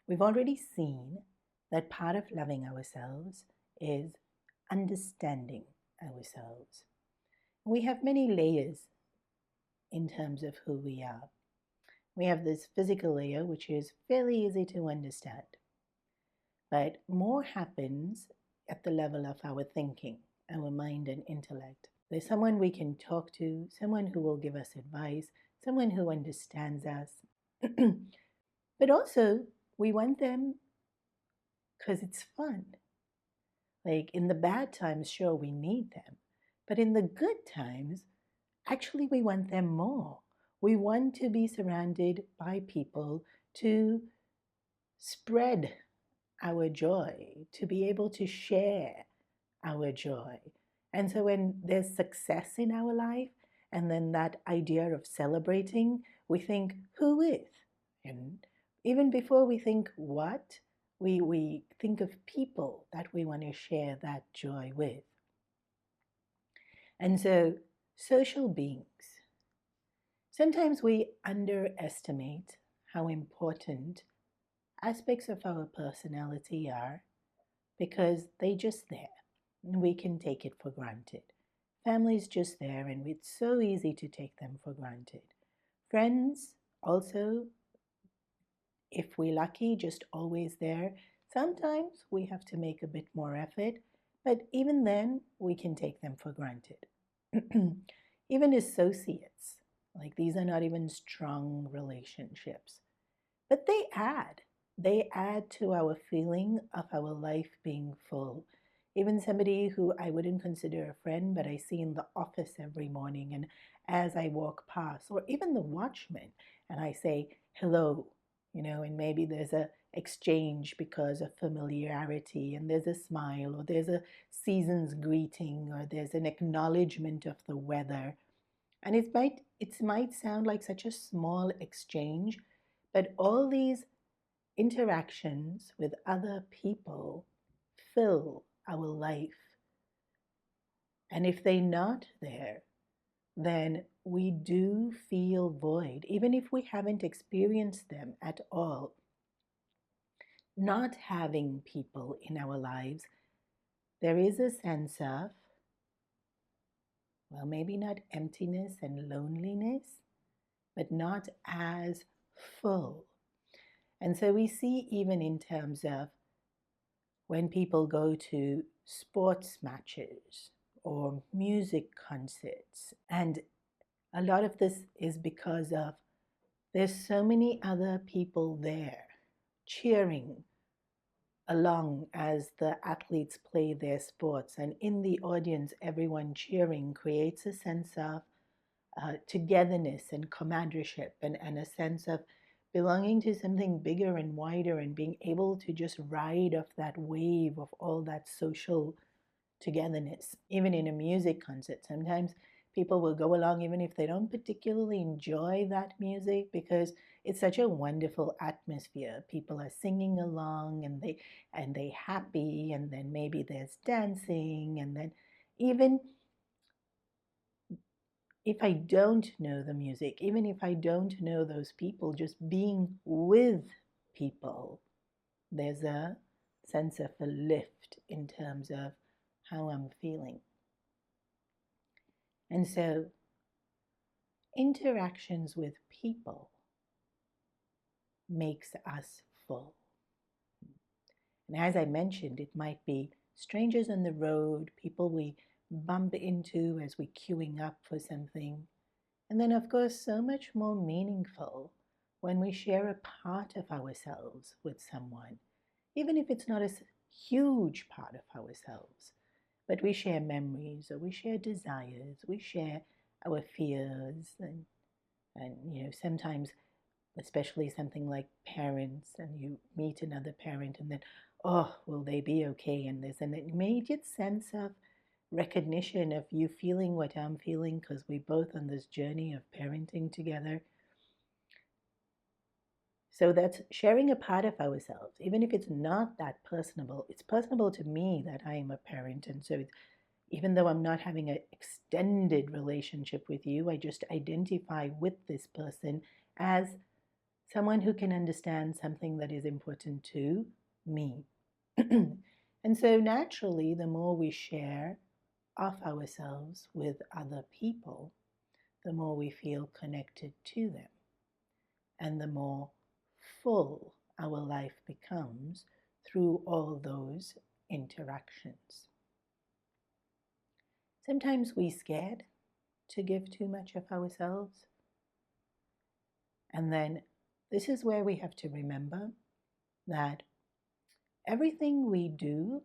We've already seen that part of loving ourselves is understanding ourselves. We have many layers in terms of who we are. We have this physical layer, which is fairly easy to understand. But more happens at the level of our thinking, our mind and intellect. There's someone we can talk to, someone who will give us advice, someone who understands us. But also, we want them because it's fun. Like in the bad times, sure, we need them. But in the good times, actually, we want them more. We want to be surrounded by people to spread our joy, to be able to share our joy. And so when there's success in our life, and then that idea of celebrating, we think, who with? And even before we think what, we think of people that we want to share that joy with. And so, social beings. Sometimes we underestimate how important aspects of our personality are because they're just there and we can take it for granted. Family's just there and it's so easy to take them for granted. Friends also, if we're lucky, just always there. Sometimes we have to make a bit more effort, but even then we can take them for granted. Even associates, like these are not even strong relationships, but they add to our feeling of our life being full. Even somebody who I wouldn't consider a friend, but I see in the office every morning and as I walk past, or even the watchman, and I say hello, and maybe there's a exchange because of familiarity, and there's a smile, or there's a season's greeting, or there's an acknowledgement of the weather. And it might sound like such a small exchange, but all these interactions with other people fill our life. And if they're not there, then we do feel void, even if we haven't experienced them at all. Not having people in our lives, there is a sense of, well, maybe not emptiness and loneliness, but not as full. And so we see even in terms of when people go to sports matches or music concerts, and a lot of this is because of there's so many other people there cheering along as the athletes play their sports, and in the audience everyone cheering creates a sense of togetherness and comradeship, and a sense of belonging to something bigger and wider, and being able to just ride off that wave of all that social togetherness. Even in a music concert, sometimes people will go along even if they don't particularly enjoy that music, because it's such a wonderful atmosphere. People are singing along and they happy, and then maybe there's dancing, and then even if I don't know the music, even if I don't know those people, just being with people, there's a sense of a lift in terms of how I'm feeling. And so, interactions with people makes us full. And as I mentioned, it might be strangers on the road, people we bump into as we're queuing up for something. And then, of course, so much more meaningful when we share a part of ourselves with someone, even if it's not a huge part of ourselves. But we share memories, or we share desires, we share our fears, and sometimes, especially something like parents, and you meet another parent, and then, oh, will they be okay? And there's an immediate sense of recognition of you feeling what I'm feeling, because we're both on this journey of parenting together. So that's sharing a part of ourselves, even if it's not that personable. It's personable to me that I am a parent, and so even though I'm not having an extended relationship with you, I just identify with this person as someone who can understand something that is important to me. And so naturally, the more we share of ourselves with other people, the more we feel connected to them, and the more full our life becomes through all those interactions. Sometimes we're scared to give too much of ourselves. And then this is where we have to remember that everything we do,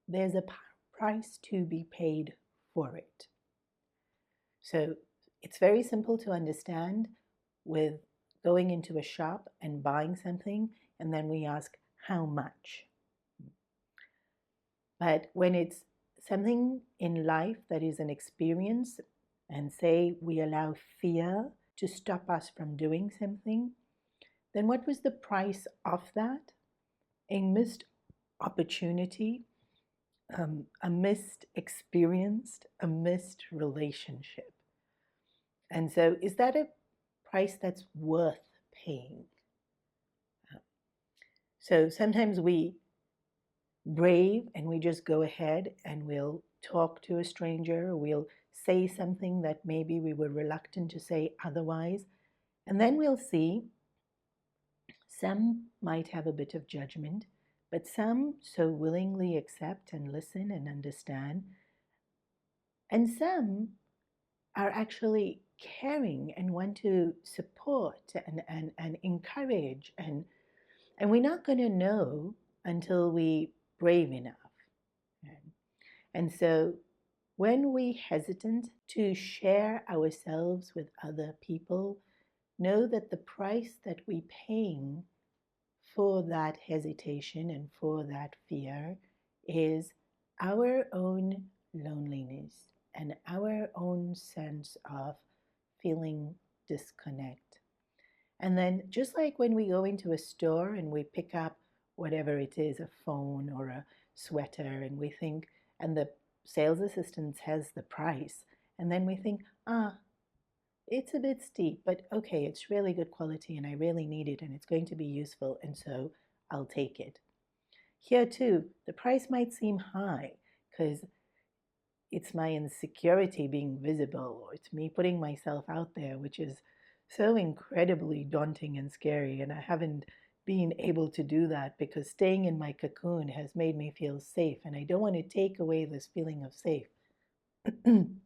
there's a price to be paid for it. So it's very simple to understand with going into a shop and buying something, and then we ask, how much? But when it's something in life that is an experience, and say we allow fear to stop us from doing something, then what was the price of that? A missed opportunity, a missed experience, a missed relationship. And so, is that a price that's worth paying? So sometimes we brave and we just go ahead and we'll talk to a stranger, or we'll say something that maybe we were reluctant to say otherwise, and then we'll see some might have a bit of judgment, but some so willingly accept and listen and understand, and some are actually caring and want to support and encourage, and we're not going to know until we brave enough. And so when we hesitant to share ourselves with other people, know that the price that we're paying for that hesitation and for that fear is our own loneliness and our own sense of feeling disconnect. And then, just like when we go into a store and we pick up whatever it is, a phone or a sweater, and we think, and the sales assistant has the price, and then we think, it's a bit steep, but okay, it's really good quality and I really need it and it's going to be useful, and so I'll take it. Here too, the price might seem high because it's my insecurity being visible, or it's me putting myself out there, which is so incredibly daunting and scary. And I haven't been able to do that because staying in my cocoon has made me feel safe, and I don't want to take away this feeling of safe. And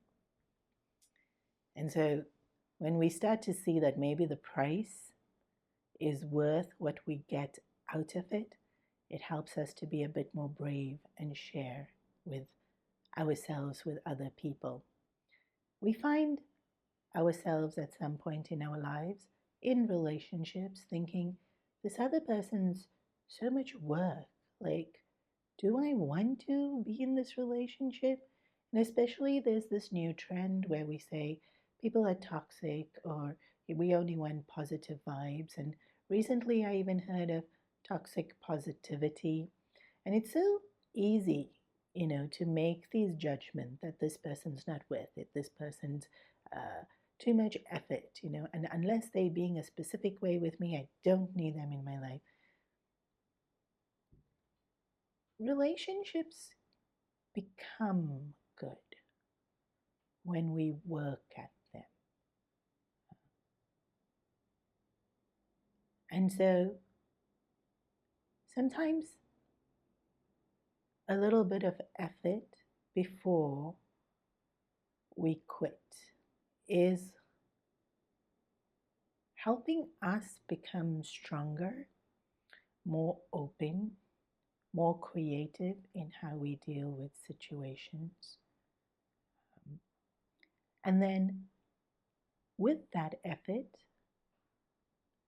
so when we start to see that maybe the price is worth what we get out of it, it helps us to be a bit more brave and share with ourselves with other people. We find ourselves at some point in our lives in relationships thinking, this other person's so much work. Like, do I want to be in this relationship? And especially there's this new trend where we say people are toxic, or we only want positive vibes. And recently I even heard of toxic positivity. And it's so easy, to make these judgments that this person's not worth it, this person's too much effort, and unless they being a specific way with me, I don't need them in my life. Relationships become good when we work at them. And so sometimes a little bit of effort before we quit is helping us become stronger, more open, more creative in how we deal with situations. And then with that effort,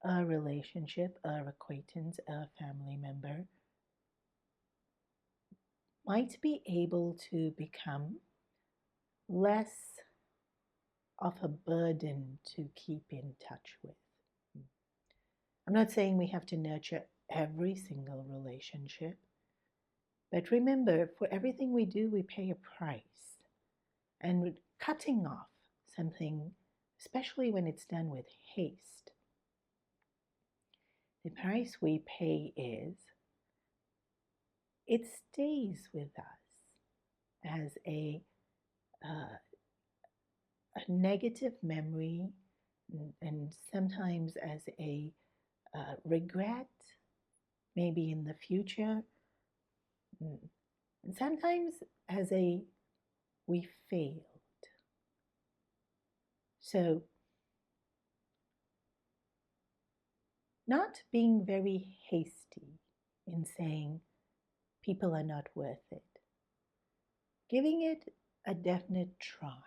a relationship, a acquaintance, a family member might be able to become less of a burden to keep in touch with. I'm not saying we have to nurture every single relationship, but remember, for everything we do, we pay a price. And cutting off something, especially when it's done with haste, The price we pay is it stays with us as a negative memory, and sometimes as a regret, maybe in the future, and sometimes as a we failed. So, not being very hasty in saying people are not worth it, giving it a definite try,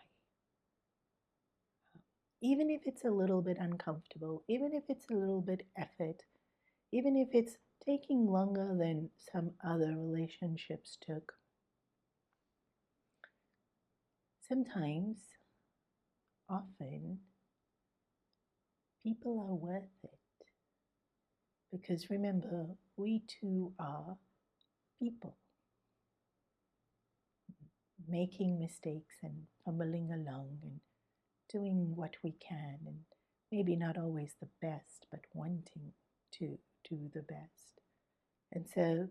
even if it's a little bit uncomfortable, even if it's a little bit effort, even if it's taking longer than some other relationships took. Sometimes, often, people are worth it. Because remember, we too are people, making mistakes and fumbling along and doing what we can, and maybe not always the best, but wanting to do the best. And so,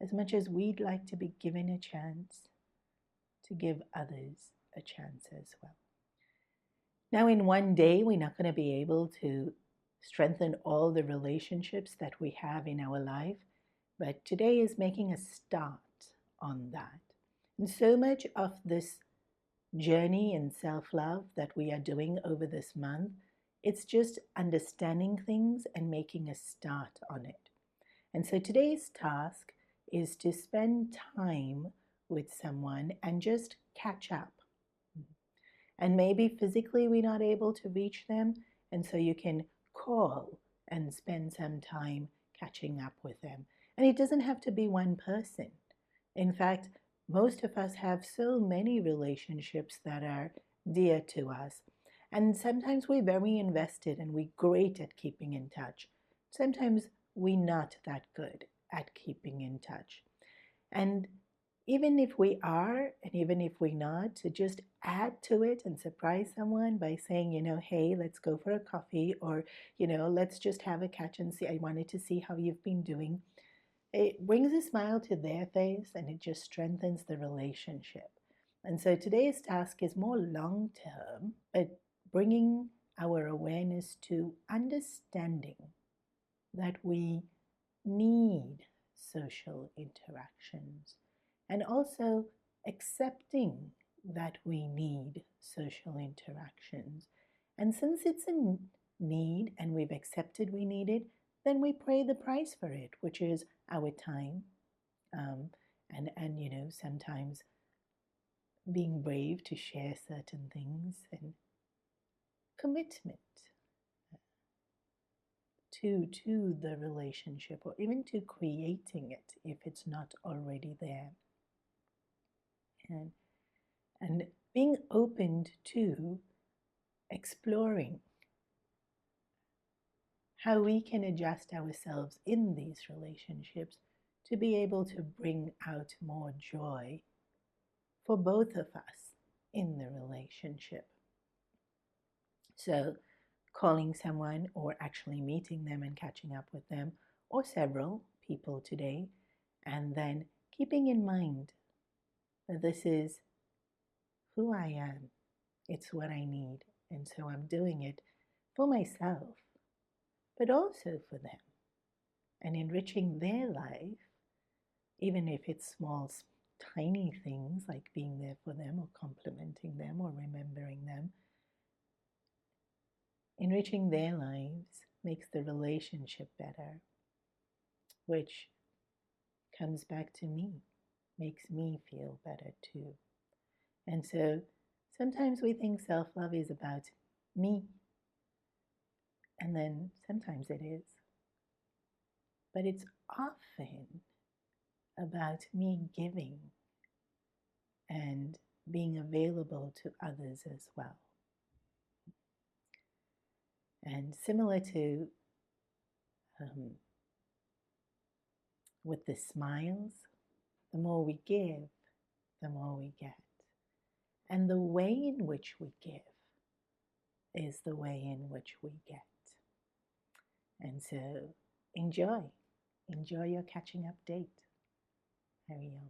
as much as we'd like to be given a chance, to give others a chance as well. Now, in one day, we're not going to be able to strengthen all the relationships that we have in our life, but today is making a start on that. And so much of this journey in self-love that we are doing over this month, it's just understanding things and making a start on it. And so today's task is to spend time with someone and just catch up. And maybe physically we're not able to reach them, and so you can call and spend some time catching up with them. And it doesn't have to be one person. In fact, most of us have so many relationships that are dear to us. And sometimes we're very invested and we're great at keeping in touch. Sometimes we're not that good at keeping in touch. And even if we are, and even if we're not, to just add to it and surprise someone by saying, hey, let's go for a coffee, or, let's just have a catch and see. I wanted to see how you've been doing. It brings a smile to their face and it just strengthens the relationship. And so today's task is more long term, but bringing our awareness to understanding that we need social interactions, and also accepting that we need social interactions. And since it's a need and we've accepted we need it, then we pay the price for it, which is our time, and sometimes being brave to share certain things, and commitment to the relationship, or even to creating it if it's not already there. And being open to exploring how we can adjust ourselves in these relationships to be able to bring out more joy for both of us in the relationship. So, calling someone or actually meeting them and catching up with them, or several people today, and then keeping in mind that this is who I am, it's what I need, and so I'm doing it for myself, but also for them, and enriching their life, even if it's small, tiny things like being there for them or complimenting them or remembering them. Enriching their lives makes the relationship better, which comes back to me, makes me feel better too. And so sometimes we think self-love is about me, and then sometimes it is. But it's often about me giving and being available to others as well. And similar to with the smiles, the more we give, the more we get. And the way in which we give is the way in which we get. And so enjoy. Enjoy your catching up date. Ariel.